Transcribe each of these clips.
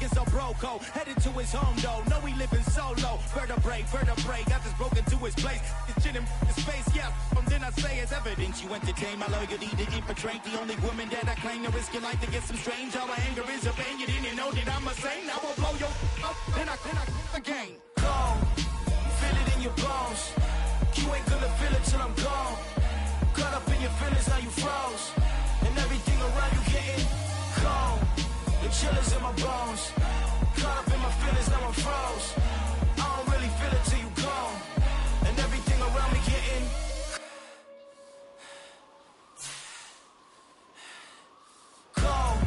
looking so broco. Headed to his home though, know he living solo. Vertebrae, got this broken to his place. His chin in his face, yeah. From then I say it's evidence you entertain my loyalty to infiltrate. The only woman that I claim to risk your life to get some strange. All my anger is a pain, you didn't know that I'm a saint. I will blow your up, then I again. Gone, feel it in your bones. You ain't gonna feel it till I'm gone. Caught up in your feelings, now you froze. And everything around you getting cold. The chillers in my bones. Caught up in my feelings, now I'm froze. I don't really feel it till you gone. And everything around me getting cold.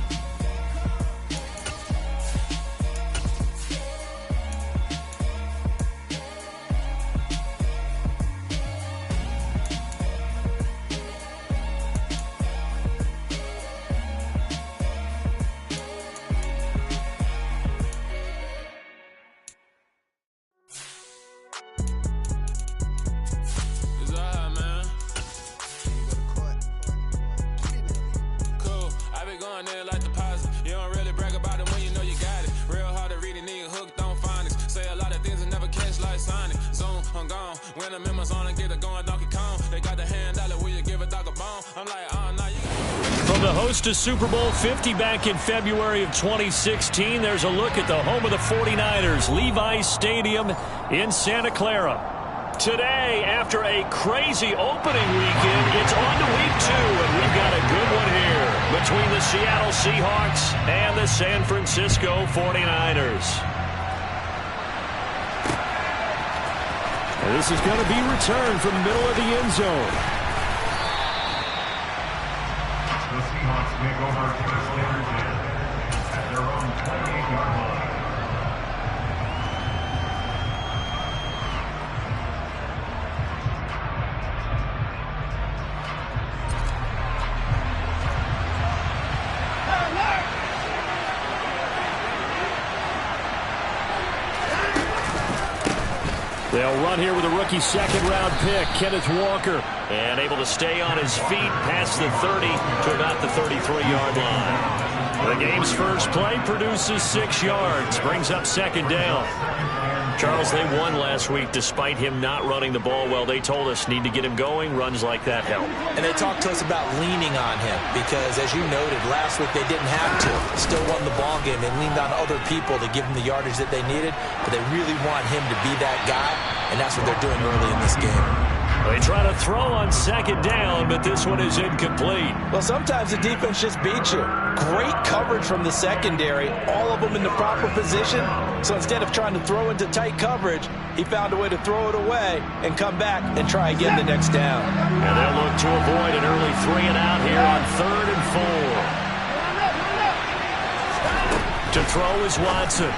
From the host to Super Bowl 50 back in February of 2016, there's a look at the home of the 49ers, Levi's Stadium in Santa Clara. Today, after a crazy opening weekend, it's on to week 2, and we've got a good one here between the Seattle Seahawks and the San Francisco 49ers. This is going to be returned from the middle of the end zone. The Seahawks take over to the Steelers at their own 28-yard line. They'll run here with a rookie second-round pick, Kenneth Walker. And able to stay on his feet past the 30 to about the 33-yard line. The game's first play produces 6 yards, brings up second down. Charles, they won last week despite him not running the ball well. They told us need to get him going. Runs like that help. And they talked to us about leaning on him because, as you noted, last week they didn't have to. Still won the ball game. They leaned on other people to give them the yardage that they needed, but they really want him to be that guy, and that's what they're doing early in this game. They try to throw on second down, but this one is incomplete. Well, sometimes the defense just beats you. Great coverage from the secondary, all of them in the proper position. So instead of trying to throw into tight coverage, he found a way to throw it away and come back and try again the next down. And they'll look to avoid an early 3-and-out here on 3rd and 4. To throw is Watson.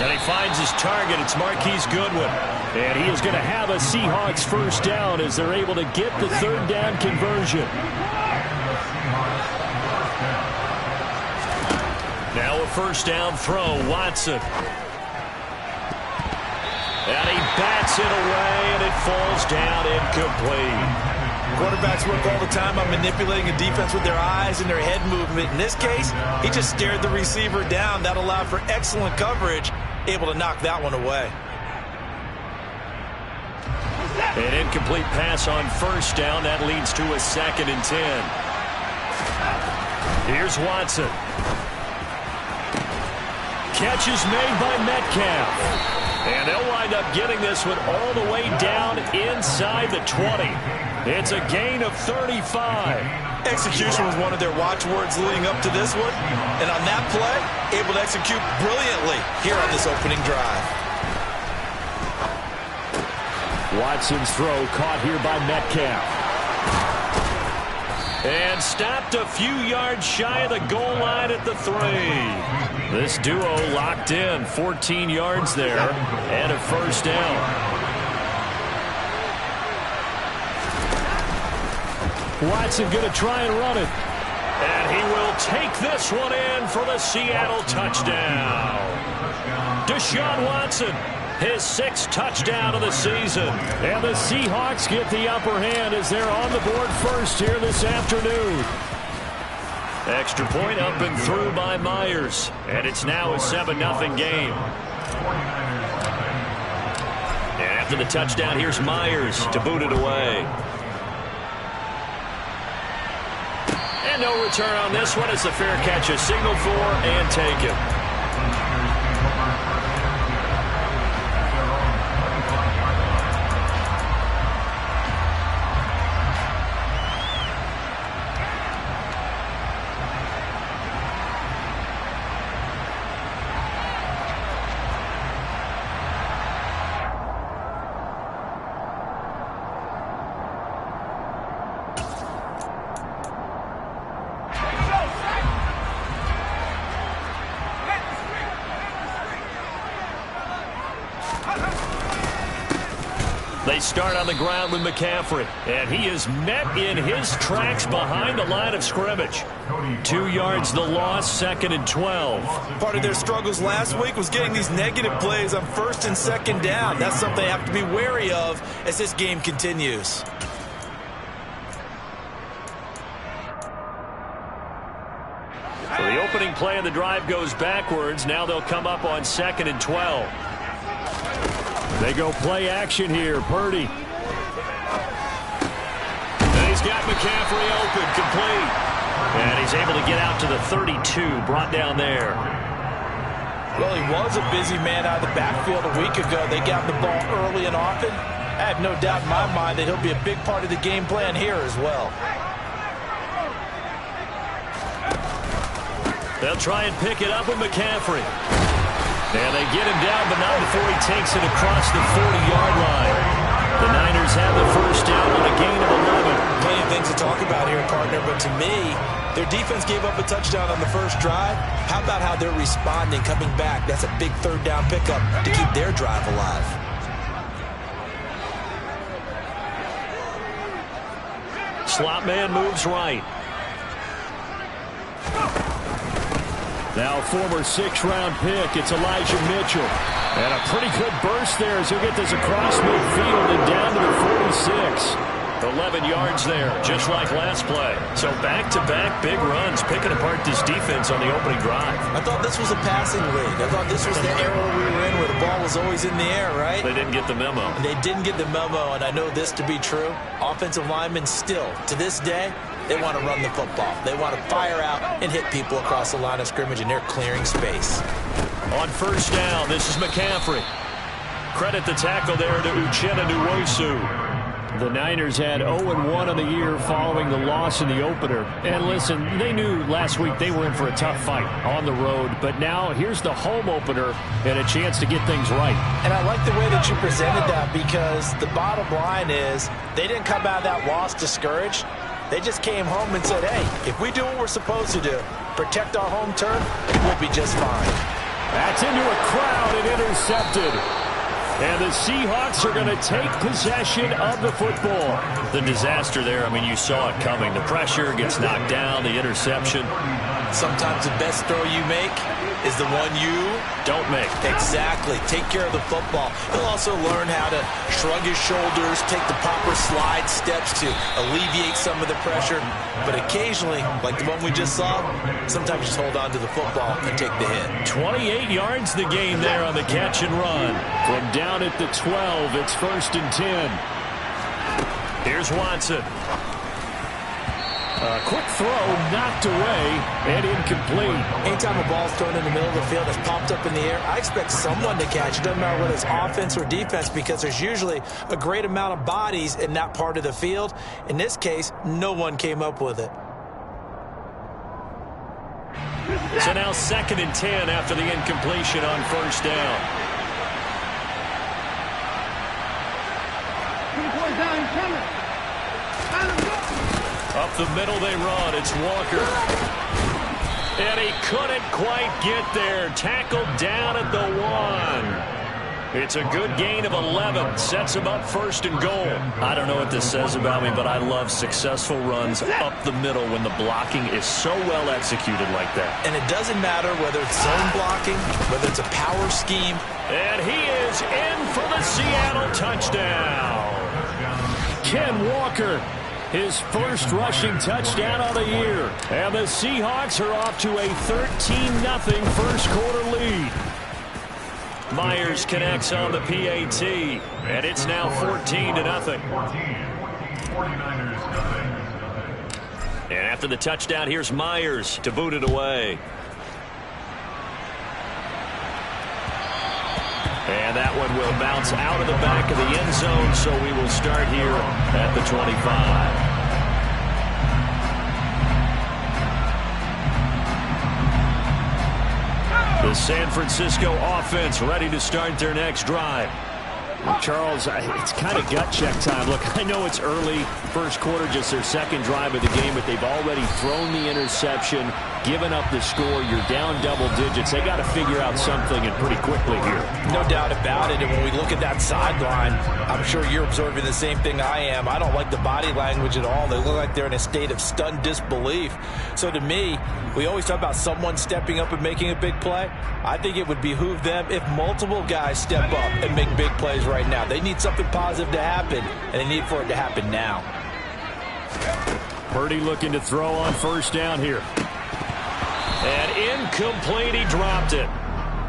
And he finds his target. It's Marquise Goodwin. And he is going to have a Seahawks first down as they're able to get the 3rd down conversion. Now a first down throw, Watson. And he bats it away, and it falls down incomplete. Quarterbacks work all the time on manipulating a defense with their eyes and their head movement. In this case, he just stared the receiver down. That allowed for excellent coverage, able to knock that one away. An incomplete pass on first down. That leads to a 2nd and 10. Here's Watson. Catch is made by Metcalf. And they'll wind up getting this one all the way down inside the 20. It's a gain of 35. Execution was one of their watchwords leading up to this one. And on that play, able to execute brilliantly here on this opening drive. Watson's throw caught here by Metcalf. And stopped a few yards shy of the goal line at the 3. This duo locked in, 14 yards there, and a first down. Watson going to try and run it. And he will take this one in for the Seattle touchdown. Deshaun Watson, his 6th touchdown of the season. And the Seahawks get the upper hand as they're on the board first here this afternoon. Extra point up and through by Myers. And it's now a 7-0 game. And after the touchdown, here's Myers to boot it away. And no return on this one. It's a fair catch, a signal for, and take it. They start on the ground with McCaffrey, and he is met in his tracks behind the line of scrimmage. 2 yards the loss, 2nd and 12. Part of their struggles last week was getting these negative plays on 1st and 2nd down. That's something they have to be wary of as this game continues. So the opening play of the drive goes backwards. Now they'll come up on 2nd and 12. They go play action here. Purdy. And he's got McCaffrey open, complete. And he's able to get out to the 32, brought down there. Well, he was a busy man out of the backfield a week ago. They got the ball early and often. I have no doubt in my mind that he'll be a big part of the game plan here as well. They'll try and pick it up with McCaffrey. And they get him down, but not before he takes it across the 40-yard line. The Niners have the first down on a gain of 11. Plenty of things to talk about here, partner, but to me, their defense gave up a touchdown on the first drive. How about how they're responding, coming back? That's a big 3rd down pickup to keep their drive alive. Slot man moves right. Now a former 6th-round pick. It's Elijah Mitchell. And a pretty good burst there as he'll get this across midfield and down to the 46. 11 yards there, just like last play. So back-to-back big runs, picking apart this defense on the opening drive. I thought this was a passing league. I thought this was the era we were in where the ball was always in the air, right? They didn't get the memo. They didn't get the memo, and I know this to be true. Offensive linemen still, to this day, they want to run the football. They want to fire out and hit people across the line of scrimmage, and they're clearing space. On first down, this is McCaffrey. Credit the tackle there to Uchenna Nwosu. The Niners had 0-1 on the year following the loss in the opener. And listen, they knew last week they were in for a tough fight on the road. But now here's the home opener and a chance to get things right. And I like the way that you presented that, because the bottom line is they didn't come out of that loss discouraged. They just came home and said, hey, if we do what we're supposed to do, protect our home turf, we'll be just fine. That's into a crowd and intercepted. And the Seahawks are going to take possession of the football. The disaster there, I mean, you saw it coming. The pressure gets knocked down, the interception. Sometimes the best throw you make is the one you don't make. Exactly. Take care of the football. He'll also learn how to shrug his shoulders, take the proper slide steps to alleviate some of the pressure. But occasionally, like the one we just saw, sometimes just hold on to the football and take the hit. 28 yards the game there on the catch and run. From down at the 12, it's 1st and 10. Here's Watson. A quick throw knocked away and incomplete. Anytime a ball's thrown in the middle of the field that's popped up in the air, I expect someone to catch it. Doesn't matter whether it's offense or defense, because there's usually a great amount of bodies in that part of the field. In this case, no one came up with it. So now 2nd and 10 after the incompletion on first down. Up the middle they run. It's Walker. And he couldn't quite get there. Tackled down at the 1. It's a good gain of 11. Sets him up 1st and goal. I don't know what this says about me, but I love successful runs up the middle when the blocking is so well executed like that. And it doesn't matter whether it's zone blocking, whether it's a power scheme. And he is in for the Seattle touchdown. Ken Walker His first rushing touchdown of the year. And the Seahawks are off to a 13-0 first quarter lead. Myers connects on the PAT, and it's now 14-0. And after the touchdown, here's Myers to boot it away. And that one will bounce out of the back of the end zone, so we will start here at the 25. The San Francisco offense ready to start their next drive. Charles, it's kind of gut check time. Look, I know it's early, first quarter, just their second drive of the game, but they've already thrown the interception, given up the score. You're down double digits. They got to figure out something, and pretty quickly here. No doubt about it. And when we look at that sideline, I'm sure you're observing the same thing I am. I don't like the body language at all. They look like they're in a state of stunned disbelief. So to me, we always talk about someone stepping up and making a big play. I think it would behoove them if multiple guys step up and make big plays right now. They need something positive to happen, and they need for it to happen now. Purdy looking to throw on first down here. And incomplete, he dropped it.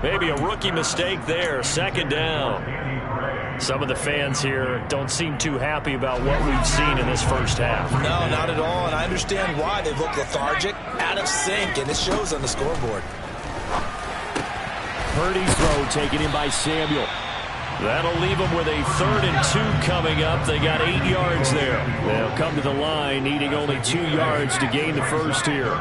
Maybe a rookie mistake there, second down. Some of the fans here don't seem too happy about what we've seen in this first half. No, not at all, and I understand why. They look lethargic, out of sync, and it shows on the scoreboard. Purdy's throw taken in by Samuel. That'll leave them with a 3rd and 2 coming up. They got 8 yards there. They'll come to the line, needing only 2 yards to gain the first here.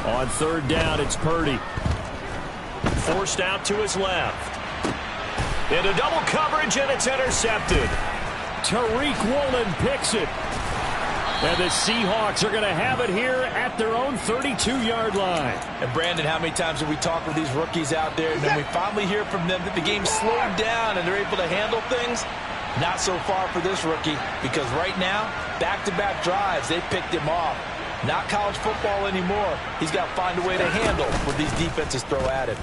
On 3rd down, it's Purdy. Forced out to his left. Into double coverage, and it's intercepted. Tariq Woolen picks it. And the Seahawks are going to have it here at their own 32-yard line. And Brandon, how many times have we talked with these rookies out there, and then we finally hear from them that the game's slowed down and they're able to handle things? Not so far for this rookie, because right now, back-to-back drives, they picked him off. Not college football anymore. He's got to find a way to handle what these defenses throw at him.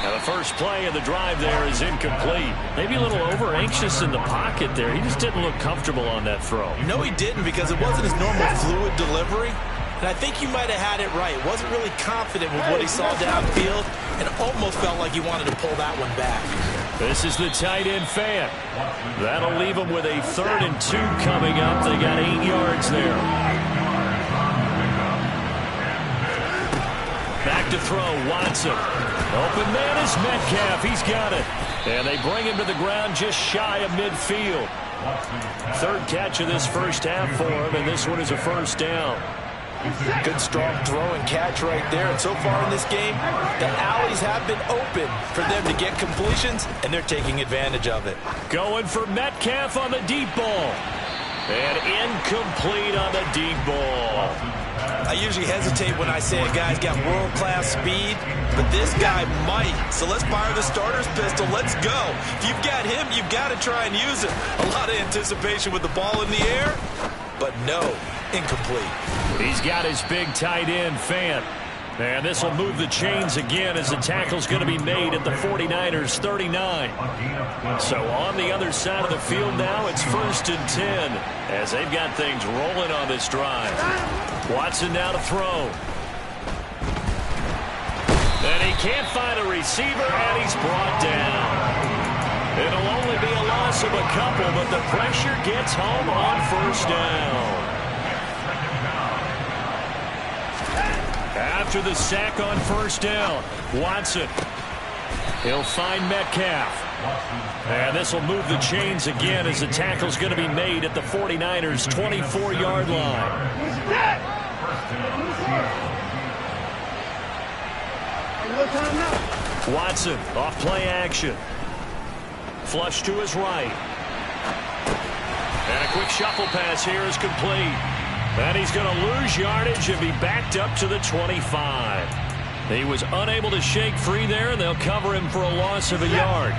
Now the first play of the drive there is incomplete. Maybe a little over-anxious in the pocket there. He just didn't look comfortable on that throw. No, he didn't, because it wasn't his normal fluid delivery. And I think you might have had it right. Wasn't really confident with what he saw downfield, and almost felt like he wanted to pull that one back. This is the tight end fan. That'll leave them with a 3rd and 2 coming up. They got 8 yards there. Back to throw, Watson. Open man is Metcalf. He's got it. And they bring him to the ground just shy of midfield. 3rd catch of this first half for him, and this one is a first down. Good strong throw and catch right there. And so far in this game, the alleys have been open for them to get completions, and they're taking advantage of it. Going for Metcalf on the deep ball. And incomplete on the deep ball. I usually hesitate when I say a guy's got world-class speed, but this guy might. So let's fire the starter's pistol. Let's go. If you've got him, you've got to try and use it. A lot of anticipation with the ball in the air, but no, incomplete. He's got his big tight end, Fant. And this will move the chains again as the tackle's going to be made at the 49ers' 39. So on the other side of the field now, it's 1st and 10 as they've got things rolling on this drive. Watson now to throw. And he can't find a receiver, and he's brought down. It'll only be a loss of a couple, but the pressure gets home on 1st down. After the sack on 1st down, Watson. He'll find Metcalf. And this will move the chains again as the tackle's going to be made at the 49ers' 24-yard line. Watson off play action. Flush to his right. And a quick shuffle pass here is complete. And he's going to lose yardage and be backed up to the 25. He was unable to shake free there, and they'll cover him for a loss of a yard.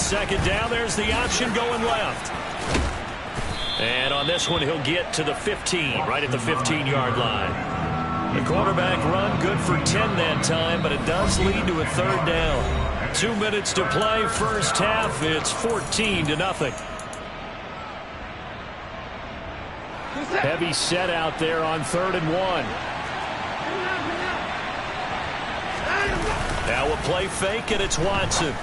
second down, there's the option going left. And on this one, he'll get to the 15, right at the 15-yard line. The quarterback run good for 10 that time, but it does lead to a third down. 2 minutes to play, first half. It's 14-0. Heavy set out there on 3rd and 1. Now a play fake, and it's Watson.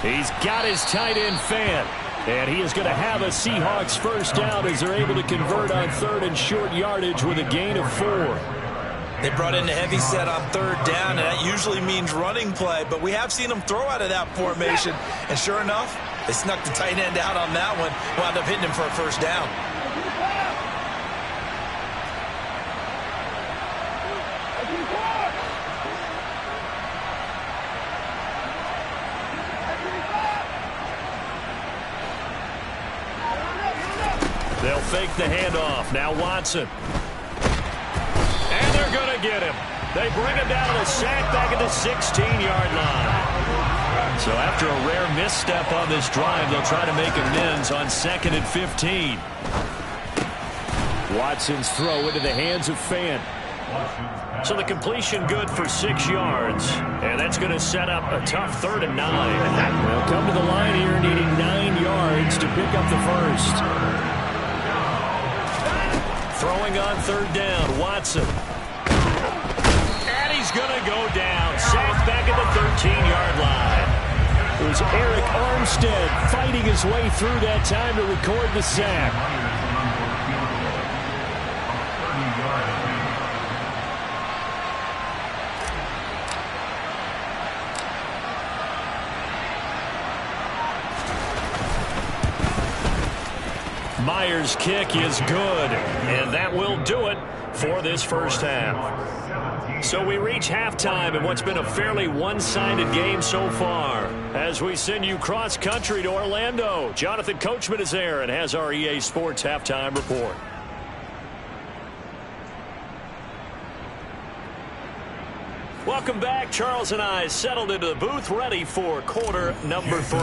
He's got his tight end Fant. And he is going to have a Seahawks first down as they're able to convert on 3rd and short yardage with a gain of 4. They brought in a heavy set on 3rd down, and that usually means running play. But we have seen them throw out of that formation. And sure enough, they snuck the tight end out on that one. Wound up hitting him for a first down. They'll fake the handoff. Now Watson. And they're going to get him. They bring him down to the sack back at the 16-yard line. So after a rare misstep on this drive, they'll try to make amends on 2nd and 15. Watson's throw into the hands of Fant. So the completion good for 6 yards. And that's going to set up a tough 3rd and 9. They'll come to the line here needing 9 yards to pick up the first. Throwing on 3rd down, Watson. And he's going to go down. Sacked back at the 13-yard line. It was Eric Armstead fighting his way through that time to record the sack. Myers' kick is good, and that will do it for this first half. So we reach halftime in what's been a fairly one-sided game so far. As we send you cross-country to Orlando, Jonathan Coachman is there and has our EA Sports halftime report. Welcome back. Charles and I settled into the booth ready for quarter number 3.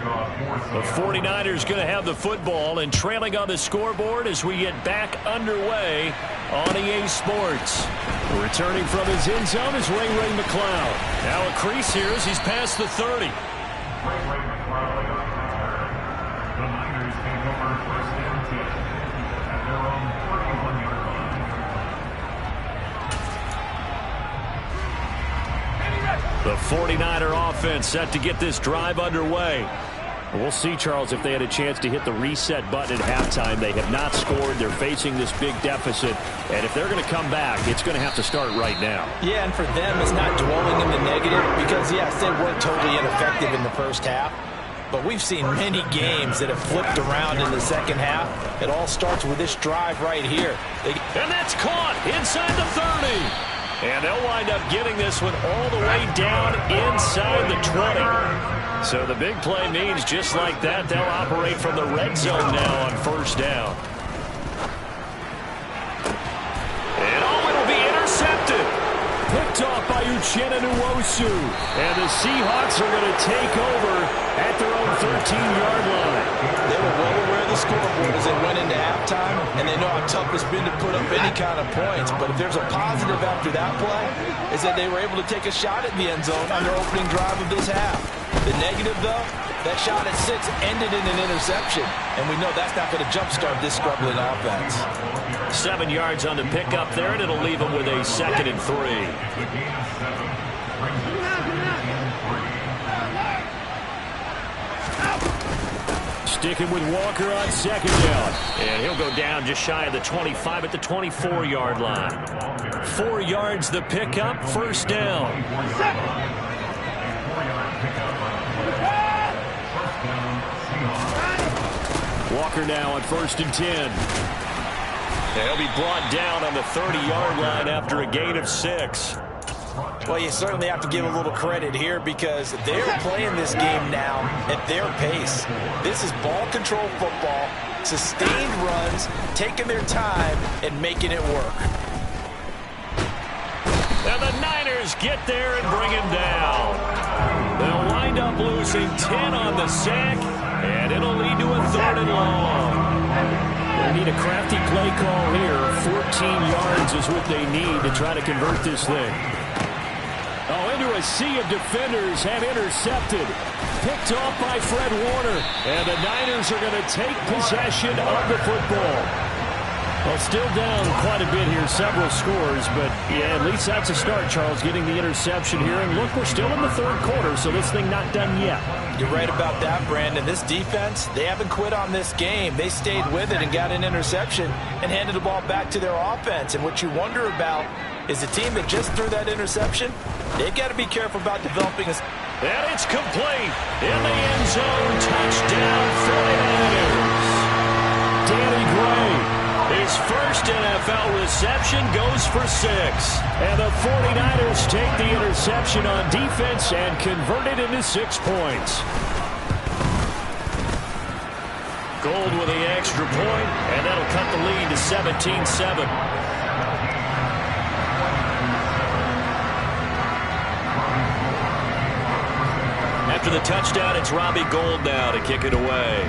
The 49ers going to have the football and trailing on the scoreboard as we get back underway on EA Sports. Returning from his end zone is Ray McCloud. Now a crease here as he's past the 30. Ray McCloud, the Niners take over 1st and 10 at their own 41-yard line. The 49er offense set to get this drive underway. We'll see, Charles, if they had a chance to hit the reset button at halftime. They have not scored. They're facing this big deficit. And if they're going to come back, it's going to have to start right now. Yeah, and for them, it's not dwelling in the negative because, yes, they weren't totally ineffective in the first half. But we've seen many games that have flipped around in the second half. It all starts with this drive right here. And that's caught inside the 30. And they'll wind up getting this one all the way down inside the 20. So the big play means just like that, they'll operate from the red zone now on first down. And it'll be intercepted. Picked off by Uchenna Nwosu. And the Seahawks are going to take over at their own 13-yard line. They were well aware of the scoreboard as they went into halftime, and they know how tough it's been to put up any kind of points. But if there's a positive after that play, is that they were able to take a shot at the end zone on their opening drive of this half. The negative, though, that shot at 6 ended in an interception, and we know that's not going to jumpstart this struggling offense. 7 yards on the pickup there, and it'll leave them with a 2nd and 3. Sticking with Walker on 2nd down. And he'll go down just shy of the 25 at the 24-yard line. 4 yards the pickup, first down. Walker now on 1st and 10. They'll be brought down on the 30-yard line after a gain of 6. Well, you certainly have to give a little credit here because they're playing this game now at their pace. This is ball control football, sustained runs, taking their time and making it work. And the Niners 49ers get there and bring him down. They'll wind up losing 10 on the sack, and it'll lead to a 3rd and long. They need a crafty play call here. 14 yards is what they need to try to convert this thing. Oh, into a sea of defenders and intercepted. Picked off by Fred Warner. And the Niners are going to take possession of the football. Well, still down quite a bit here, several scores, but yeah, at least that's a start, Charles, getting the interception here. And look, we're still in the 3rd quarter, so this thing not done yet. You're right about that, Brandon. This defense, they haven't quit on this game. They stayed with it and got an interception and handed the ball back to their offense. And what you wonder about is the team that just threw that interception, they've got to be careful about developing a... And it's complete in the end zone. Touchdown, 49ers. Danny Gray. His first NFL reception goes for 6. And the 49ers take the interception on defense and convert it into 6 points. Gold with the extra point, and that'll cut the lead to 17-7. After the touchdown, it's Robbie Gould now to kick it away.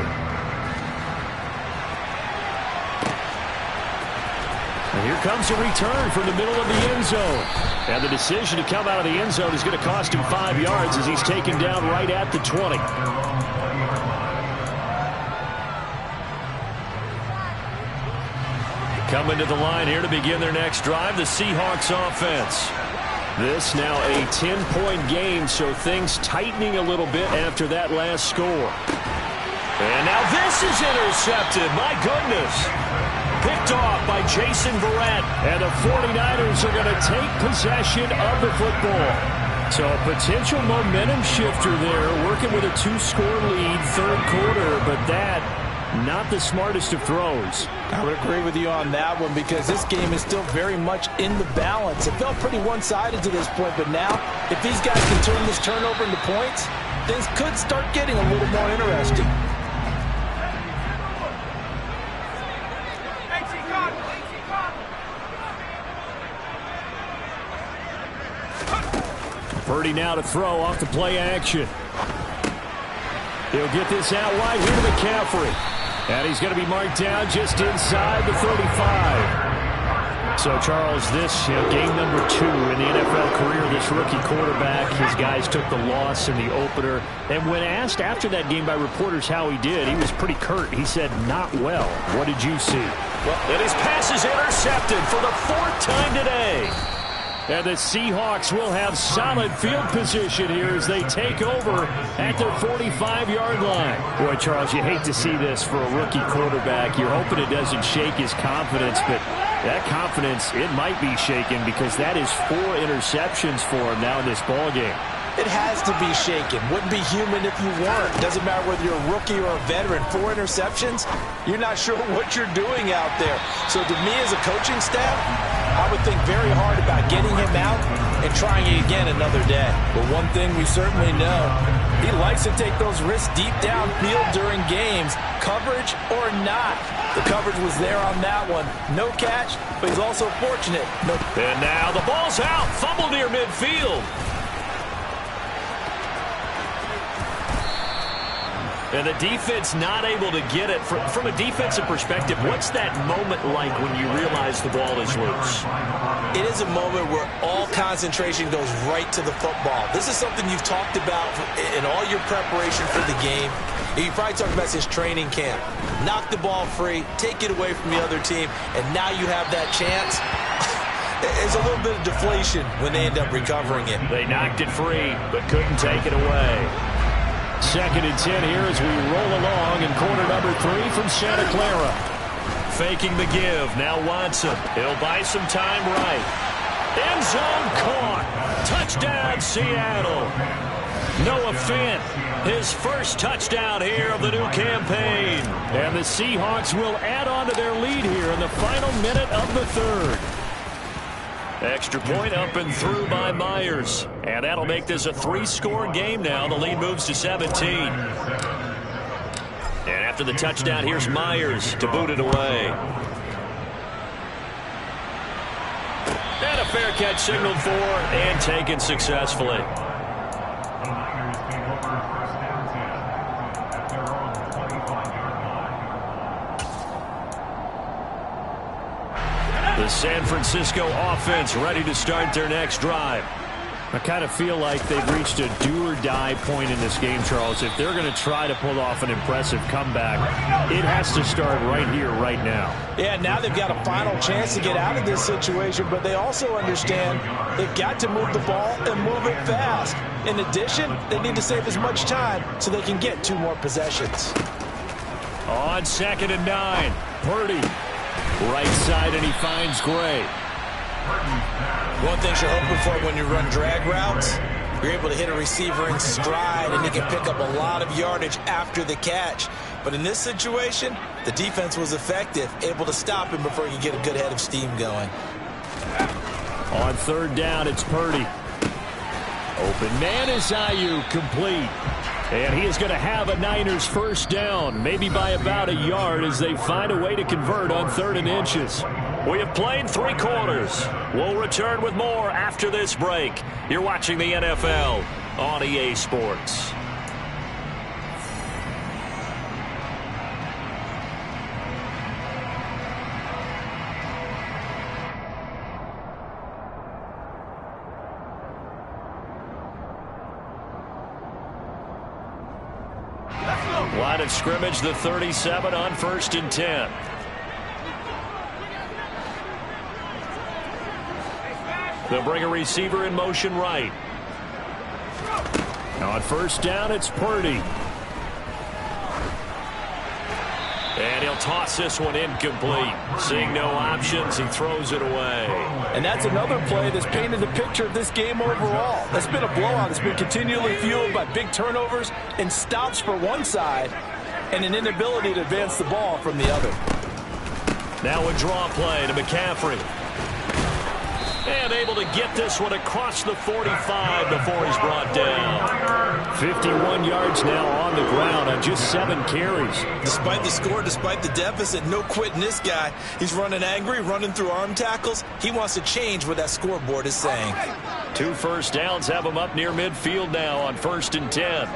And here comes a return from the middle of the end zone. And the decision to come out of the end zone is going to cost him 5 yards as he's taken down right at the 20. Coming to the line here to begin their next drive, the Seahawks offense. This now a 10-point game, so things tightening a little bit after that last score. And now this is intercepted. My goodness. Picked off by Jason Verrett. And the 49ers are going to take possession of the football. So a potential momentum shifter there, working with a 2-score lead, 3rd quarter, but that, not the smartest of throws. I would agree with you on that one because this game is still very much in the balance. It felt pretty one-sided to this point, but now, if these guys can turn this turnover into points, things could start getting a little more interesting. Purdy now to throw off the play action. He'll get this out wide here to McCaffrey. And he's going to be marked down just inside the 35. So, Charles, this game number 2 in the NFL career, this rookie quarterback. His guys took the loss in the opener. And when asked after that game by reporters how he did, he was pretty curt. He said, not well. What did you see? Well, and his pass is intercepted for the 4th time today. And the Seahawks will have solid field position here as they take over at their 45-yard line. Boy, Charles, you hate to see this for a rookie quarterback. You're hoping it doesn't shake his confidence, but that confidence, it might be shaken because that is 4 interceptions for him now in this ballgame. It has to be shaken. Wouldn't be human if you weren't. Doesn't matter whether you're a rookie or a veteran. 4 interceptions, you're not sure what you're doing out there. So to me as a coaching staff, I would think very hard about getting him out and trying it again another day. But one thing we certainly know, he likes to take those risks deep downfield during games, coverage or not. The coverage was there on that one. No catch, but he's also fortunate. And now the ball's out. Fumble near midfield. And the defense not able to get it. From a defensive perspective, what's that moment like when you realize the ball is loose? It is a moment where all concentration goes right to the football. This is something you've talked about in all your preparation for the game. You probably talked about since training camp. Knock the ball free, take it away from the other team, and now you have that chance. There's a little bit of deflation when they end up recovering it. They knocked it free, but couldn't take it away. 2nd and 10 here as we roll along in quarter number 3 from Santa Clara. Faking the give. Now Watson. He'll buy some time right. End zone caught. Touchdown, Seattle. Noah Fant, his first touchdown here of the new campaign. And the Seahawks will add on to their lead here in the final minute of the 3rd. Extra point up and through by Myers. And that'll make this a 3-score game now. The lead moves to 17. And after the touchdown, here's Myers to boot it away. And a fair catch signaled for and taken successfully. The Niners take over first and 10 at their own 25-yard line. The San Francisco offense ready to start their next drive. I kind of feel like they've reached a do-or-die point in this game, Charles. If they're going to try to pull off an impressive comeback, it has to start right here, right now. Yeah, now they've got a final chance to get out of this situation, but they also understand they've got to move the ball and move it fast. In addition, they need to save as much time so they can get 2 more possessions. On 2nd and 9, Purdy. Right side, and he finds Gray. One thing you're hoping for when you run drag routes, you're able to hit a receiver in stride, and he can pick up a lot of yardage after the catch. But in this situation, the defense was effective, able to stop him before he could get a good head of steam going. On 3rd down, it's Purdy. Open man is Ayuk, complete. And he is going to have a Niners first down, maybe by about a yard as they find a way to convert on 3rd and inches. We have played 3 quarters. We'll return with more after this break. You're watching the NFL on EA Sports. Line of scrimmage, the 37 on 1st and 10. They'll bring a receiver in motion right. On 1st down, it's Purdy. And he'll toss this one incomplete. Seeing no options, he throws it away. And that's another play that's painted the picture of this game overall. That's been a blowout. It's been continually fueled by big turnovers and stops for one side and an inability to advance the ball from the other. Now a draw play to McCaffrey. And able to get this one across the 45 before he's brought down. 51 yards now on the ground on just 7 carries. Despite the score, despite the deficit, no quitting this guy. He's running angry, running through arm tackles. He wants to change what that scoreboard is saying. 2 first downs have him up near midfield now on 1st and 10.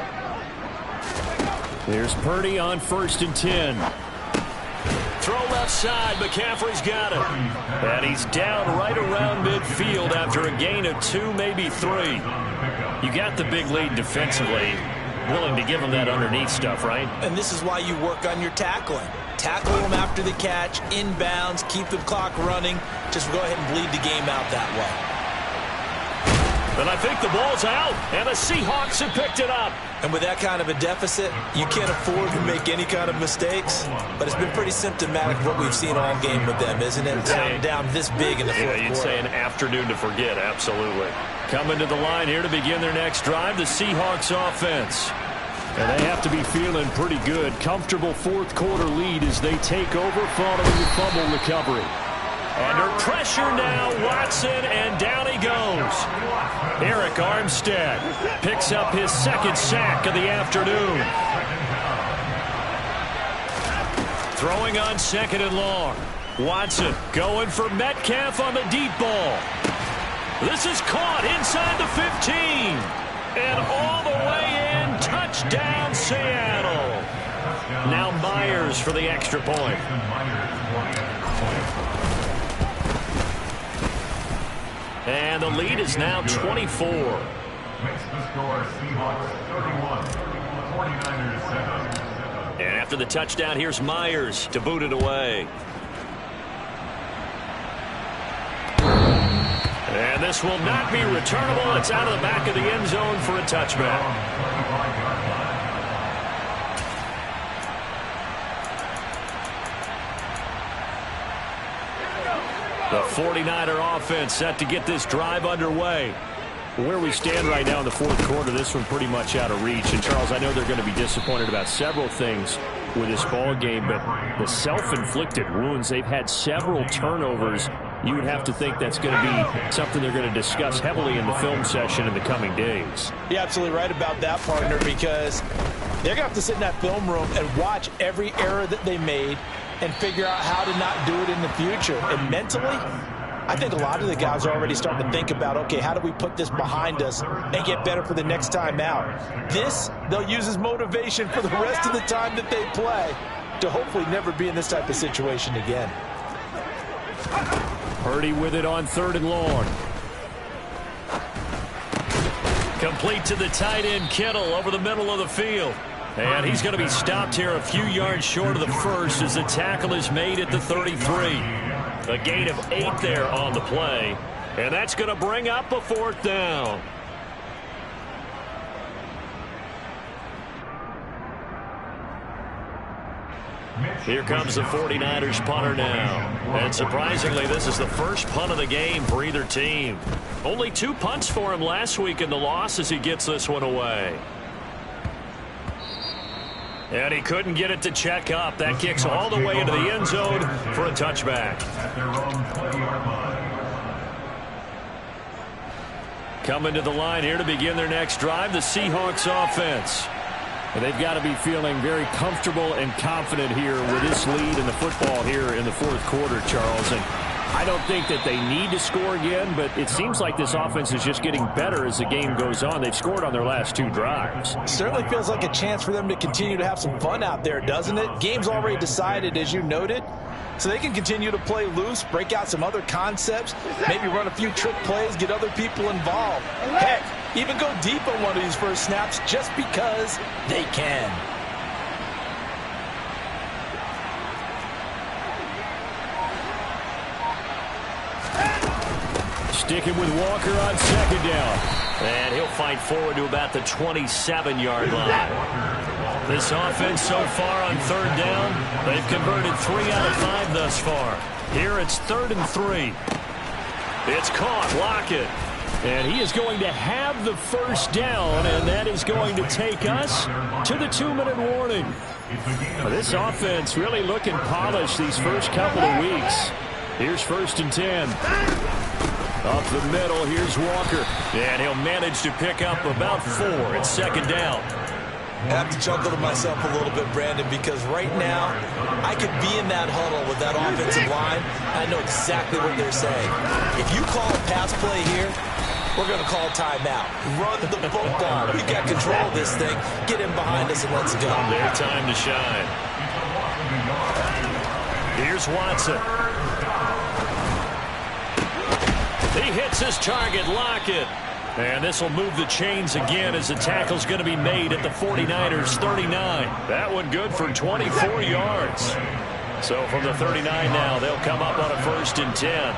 There's Purdy on 1st and 10. Throw left side. McCaffrey's got it. And he's down right around midfield after a gain of 2, maybe 3. You got the big lead defensively. Willing to give him that underneath stuff, right? And this is why you work on your tackling. Tackle him after the catch, inbounds, keep the clock running. Just go ahead and bleed the game out that way. And I think the ball's out, and the Seahawks have picked it up. And with that kind of a deficit, you can't afford to make any kind of mistakes. But it's been pretty symptomatic of what we've seen all game with them, isn't it? Down this big in the fourth quarter. You'd say an afternoon to forget, absolutely. Coming to the line here to begin their next drive, the Seahawks offense. And they have to be feeling pretty good. Comfortable 4th quarter lead as they take over following the fumble recovery. Under pressure now, Watson, and down he goes. Eric Armstead picks up his 2nd sack of the afternoon. Throwing on 2nd and long. Watson going for Metcalf on the deep ball. This is caught inside the 15. And all the way in, touchdown Seattle. Now Myers for the extra point. And the lead is now 24. Makes the score Seahawks 31, 49ers 7. And after the touchdown, here's Myers to boot it away. And this will not be returnable. It's out of the back of the end zone for a touchback. The 49er offense set to get this drive underway. Where we stand right now in the 4th quarter, this one pretty much out of reach. And, Charles, I know they're going to be disappointed about several things with this ball game, but the self-inflicted wounds, they've had several turnovers. You would have to think that's going to be something they're going to discuss heavily in the film session in the coming days. You're absolutely right about that, partner, because they're going to have to sit in that film room and watch every error that they made and figure out how to not do it in the future. And mentally, I think a lot of the guys are already starting to think about, okay, how do we put this behind us and get better for the next time out? This, they'll use as motivation for the rest of the time that they play to hopefully never be in this type of situation again. Purdy with it on 3rd and long. Complete to the tight end, Kittle, over the middle of the field. And he's going to be stopped here a few yards short of the first as the tackle is made at the 33. A gain of 8 there on the play. And that's going to bring up a 4th down. Here comes the 49ers punter now. And surprisingly, this is the first punt of the game for either team. Only 2 punts for him last week in the loss as he gets this one away. And he couldn't get it to check up. That kicks all the way into the end zone for a touchback. Coming to the line here to begin their next drive, the Seahawks offense. And they've got to be feeling very comfortable and confident here with this lead in the football here in the 4th quarter, Charles. And I don't think that they need to score again, but it seems like this offense is just getting better as the game goes on. They've scored on their last 2 drives. Certainly feels like a chance for them to continue to have some fun out there, doesn't it? Game's already decided, as you noted. So they can continue to play loose, break out some other concepts, maybe run a few trick plays, get other people involved. Heck, even go deep on one of these first snaps just because they can. Sticking with Walker on 2nd down. And he'll fight forward to about the 27-yard line. This offense so far on 3rd down, they've converted 3 out of 5 thus far. Here it's 3rd and 3. It's caught. Lockett. And he is going to have the first down, and that is going to take us to the 2-minute warning. This offense really looking polished these first couple of weeks. Here's 1st and 10. Up the middle, here's Walker. And he'll manage to pick up about 4 at 2nd down. I have to chuckle to myself a little bit, Brandon, because right now I could be in that huddle with that offensive line. I know exactly what they're saying. If you call a pass play here, we're going to call timeout. Run the football. We've got control of this thing. Get in behind us and let's go. Their time to shine. Here's Watson. He hits his target, Lockett. And this will move the chains again as the tackle's going to be made at the 49ers 39. That one good for 24 yards. So from the 39 now, they'll come up on a 1st and 10.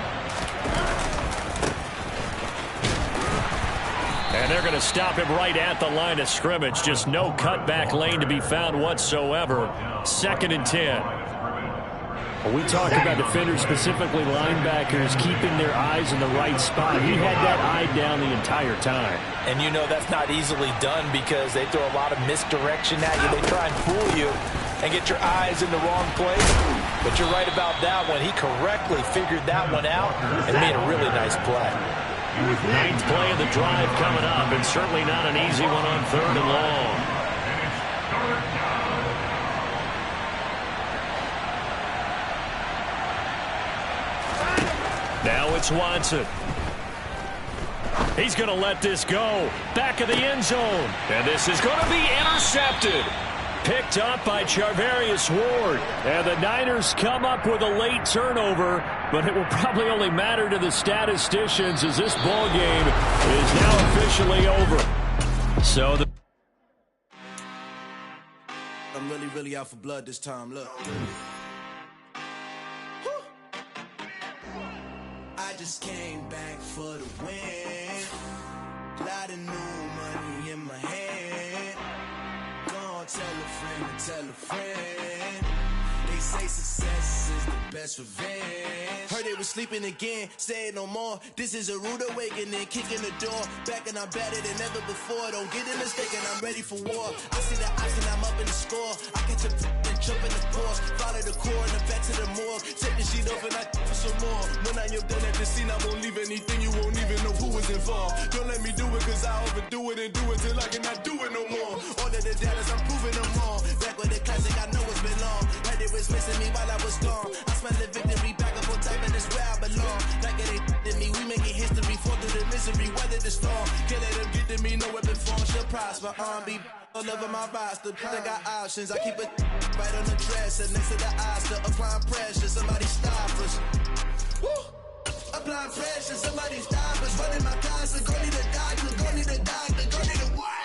And they're going to stop him right at the line of scrimmage. Just no cutback lane to be found whatsoever. 2nd and 10. We talk about defenders, specifically linebackers, keeping their eyes in the right spot. He had that eye down the entire time. And you know that's not easily done because they throw a lot of misdirection at you. They try and fool you and get your eyes in the wrong place. But you're right about that one. He correctly figured that one out and made a really nice play. 9th play of the drive coming up, and certainly not an easy one on 3rd and long. Now it's Watson. He's going to let this go. Back of the end zone. And this is going to be intercepted. Picked up by Charvarius Ward. And the Niners come up with a late turnover, but it will probably only matter to the statisticians as this ball game is now officially over. So I'm really out for blood this time. Look. I just came back for the win. Lot of new money in my hand. Gonna tell a friend to tell a friend. They say success is the best revenge. Heard they was sleeping again, say it no more. This is a rude awakening, kicking the door. Back and I'm better than ever before. Don't get it mistaken, I'm ready for war. I see the option, I'm up in the score. I catch a and jump in the course. Follow the core and the back to the morgue. Take the sheet off and I for some more. When I am done at the scene, I won't leave anything. You won't even know who was involved. Don't let me do it, cause I overdo it and do it till I cannot do it no more. All of the doubters, I'm proving them wrong. Back with the classic, I know it's been long. Like they was missing me while I was gone. I smell the victory back up on top, and it's where I belong. Like it ain't to me, no weapon form should prosper. Be all over my roster. I got options. I keep it right on the dresser next to the Oscar. Applying pressure, somebody stop us. Woo! Applying pressure, somebody stop us. Running my closet, go need a doctor, go need a doctor, go need a what?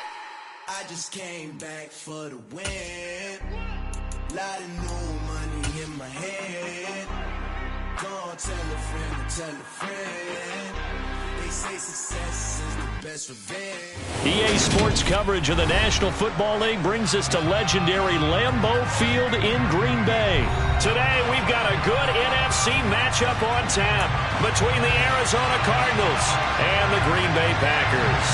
I just came back for the win. Lot of new money in my head. Go tell a friend to tell a friend. They say success is the best revenge. EA Sports coverage of the National Football League brings us to legendary Lambeau Field in Green Bay. Today, we've got a good NFC matchup on tap between the Arizona Cardinals and the Green Bay Packers.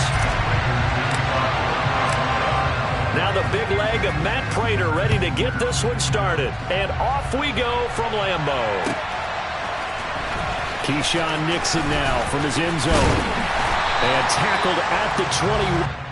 Now the big leg of Matt Prater ready to get this one started. And off we go from Lambeau. Keyshawn Nixon now from his end zone. And tackled at the 20.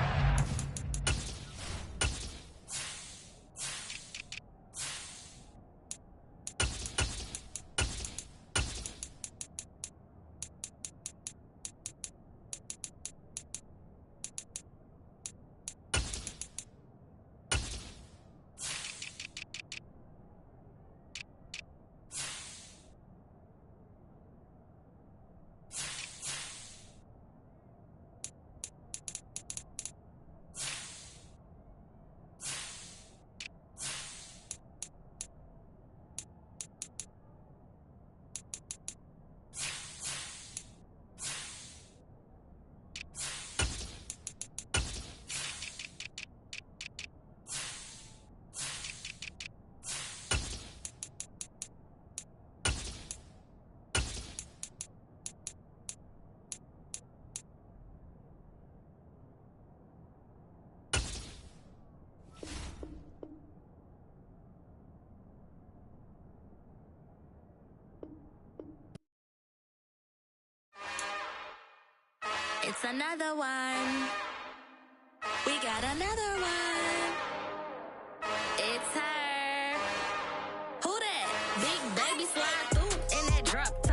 It's another one. We got another one. It's her. Who that? Big baby slide through in that drop top.